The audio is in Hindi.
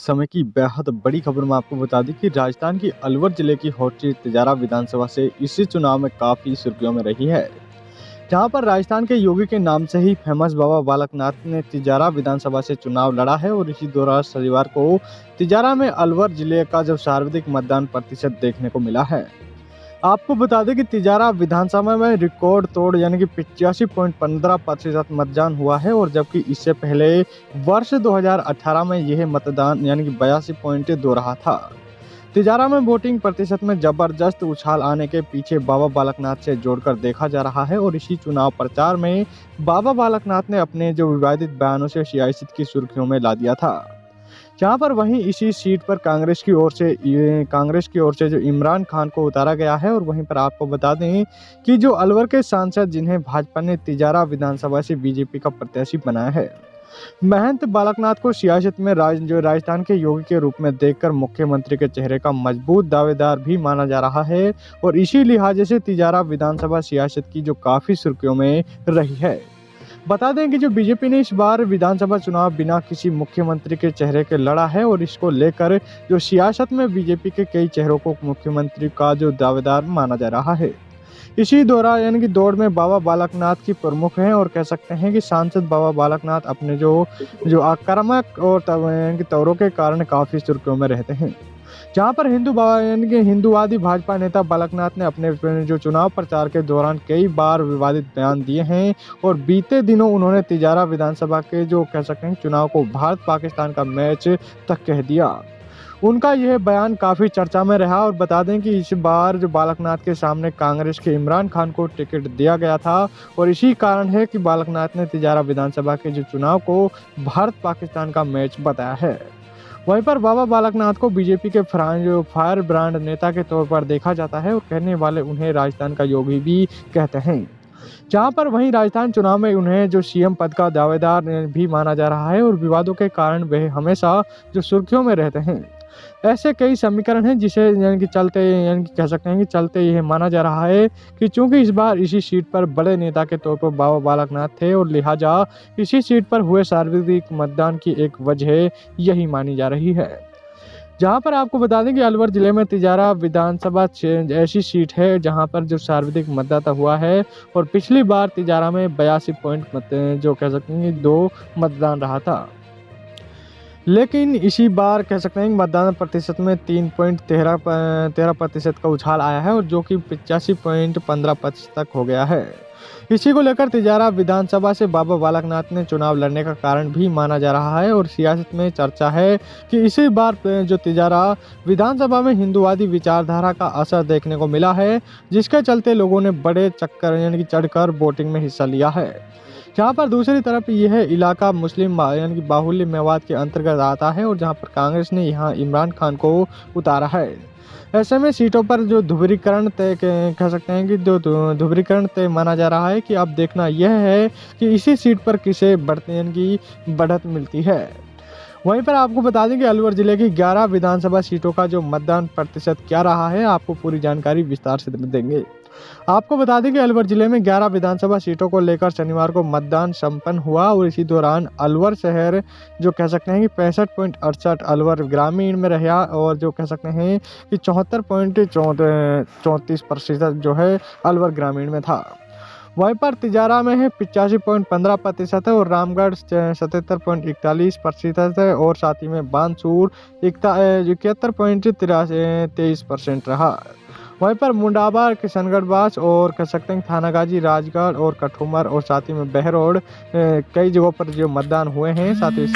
समय की बेहद बड़ी खबर मैं आपको बता दूं कि राजस्थान की अलवर जिले की होटल तिजारा विधानसभा से इसी चुनाव में काफी सुर्खियों में रही है। जहां पर राजस्थान के योगी के नाम से ही फेमस बाबा बालकनाथ ने तिजारा विधानसभा से चुनाव लड़ा है और इसी दौरान शनिवार को तिजारा में अलवर जिले का जो सर्वाधिक मतदान प्रतिशत देखने को मिला है। आपको बता दें कि तिजारा विधानसभा में रिकॉर्ड तोड़ यानी कि 85.15% मतदान हुआ है और जबकि इससे पहले वर्ष 2018 में यह मतदान यानी कि 82.2 रहा था। तिजारा में वोटिंग प्रतिशत में जबरदस्त उछाल आने के पीछे बाबा बालकनाथ से जोड़कर देखा जा रहा है और इसी चुनाव प्रचार में बाबा बालकनाथ ने अपने जो विवादित बयानों से सियासत की सुर्खियों में ला दिया था। जहां पर वहीं इसी सीट पर कांग्रेस की ओर से जो इमरान खान को उतारा गया है और वहीं पर आपको बता दें कि जो अलवर के सांसद जिन्हें भाजपा ने तिजारा विधानसभा से बीजेपी का प्रत्याशी बनाया है, महंत बालकनाथ को सियासत में राजस्थान के योगी के रूप में देखकर मुख्यमंत्री के चेहरे का मजबूत दावेदार भी माना जा रहा है और इसी लिहाजे से तिजारा विधानसभा सियासत की जो काफी सुर्खियों में रही है। बता दें कि जो बीजेपी ने इस बार विधानसभा चुनाव बिना किसी मुख्यमंत्री के चेहरे के लड़ा है और इसको लेकर जो सियासत में बीजेपी के कई चेहरों को मुख्यमंत्री का जो दावेदार माना जा रहा है। इसी दौरान यानी कि दौड़ में बाबा बालकनाथ की प्रमुख हैं और कह सकते हैं कि सांसद बाबा बालकनाथ अपने जो आक्रामक और तौरों के कारण काफी सुर्खियों में रहते हैं। जहां पर हिंदूवादी भाजपा नेता बालकनाथ ने अपने जो चुनाव प्रचार के दौरान कई बार विवादित बयान दिए हैं और बीते दिनों उन्होंने तिजारा विधानसभा के जो कह सकते हैं चुनाव को भारत पाकिस्तान का मैच तक कह दिया। उनका यह बयान काफी चर्चा में रहा और बता दें कि इस बार जो बालकनाथ के सामने कांग्रेस के इमरान खान को टिकट दिया गया था और इसी कारण है कि बालकनाथ ने तिजारा विधानसभा के जो चुनाव को भारत पाकिस्तान का मैच बताया है। वहीं पर बाबा बालकनाथ को बीजेपी के फायर ब्रांड नेता के तौर पर देखा जाता है और कहने वाले उन्हें राजस्थान का योगी भी कहते हैं। जहां पर वहीं राजस्थान चुनाव में उन्हें जो सीएम पद का दावेदार भी माना जा रहा है और विवादों के कारण वह हमेशा जो सुर्खियों में रहते हैं। ऐसे कई समीकरण हैं जिसे कह सकते हैं कि चलते यह माना जा रहा है कि चूंकि इस बार इसी सीट पर बड़े नेता के तौर पर बाबा बालकनाथ थे और लिहाजा इसी सीट पर हुए सार्वत्रिक मतदान की एक वजह यही मानी जा रही है। जहां पर आपको बता दें कि अलवर जिले में तिजारा विधानसभा ऐसी सीट है जहां पर जो सर्वाधिक मतदाता हुआ है और पिछली बार तिजारा में 82 जो कह सकते हैं कि 2 मतदान रहा था, लेकिन इसी बार कह सकते हैं कि मतदान प्रतिशत में 3.13% का उछाल आया है और जो कि 85.15% तक हो गया है। इसी को लेकर तिजारा विधानसभा से बाबा बालकनाथ ने चुनाव लड़ने का कारण भी माना जा रहा है और सियासत में चर्चा है कि इसी बार जो तिजारा विधानसभा में हिंदूवादी विचारधारा का असर देखने को मिला है, जिसके चलते लोगों ने बड़े चक्कर यानी कि चढ़कर वोटिंग में हिस्सा लिया है। जहां पर दूसरी तरफ यह इलाका मुस्लिम यानी कि बाहुल्य मेवात के अंतर्गत आता है और जहां पर कांग्रेस ने यहां इमरान खान को उतारा है। ऐसे में सीटों पर जो ध्रुवीकरण तय कह सकते हैं कि जो ध्रुवीकरण तय माना जा रहा है कि अब देखना यह है कि इसी सीट पर किसे बढ़त मिलती है। वहीं पर आपको बता दें कि अलवर जिले की 11 विधानसभा सीटों का जो मतदान प्रतिशत क्या रहा है, आपको पूरी जानकारी विस्तार से देंगे। आपको बता दें कि अलवर जिले में 11 विधानसभा सीटों को लेकर शनिवार को मतदान संपन्न हुआ और इसी दौरान अलवर शहर जो कह सकते हैं कि 65.68 अलवर ग्रामीण में रहा और जो कह सकते हैं कि 74.34% जो है अलवर ग्रामीण में था। वहीं पर तिजारा में है 85.15% है और रामगढ़ 77.41% है और साथ ही में बानसूर 71.23% रहा। वहीं पर मुंडाबार, किशनगढ़ बास और कह सकते हैं थानागाजी, राजगढ़ और कठुमर और साथ ही में बहरोड कई जगहों पर जो मतदान हुए हैं। साथ ही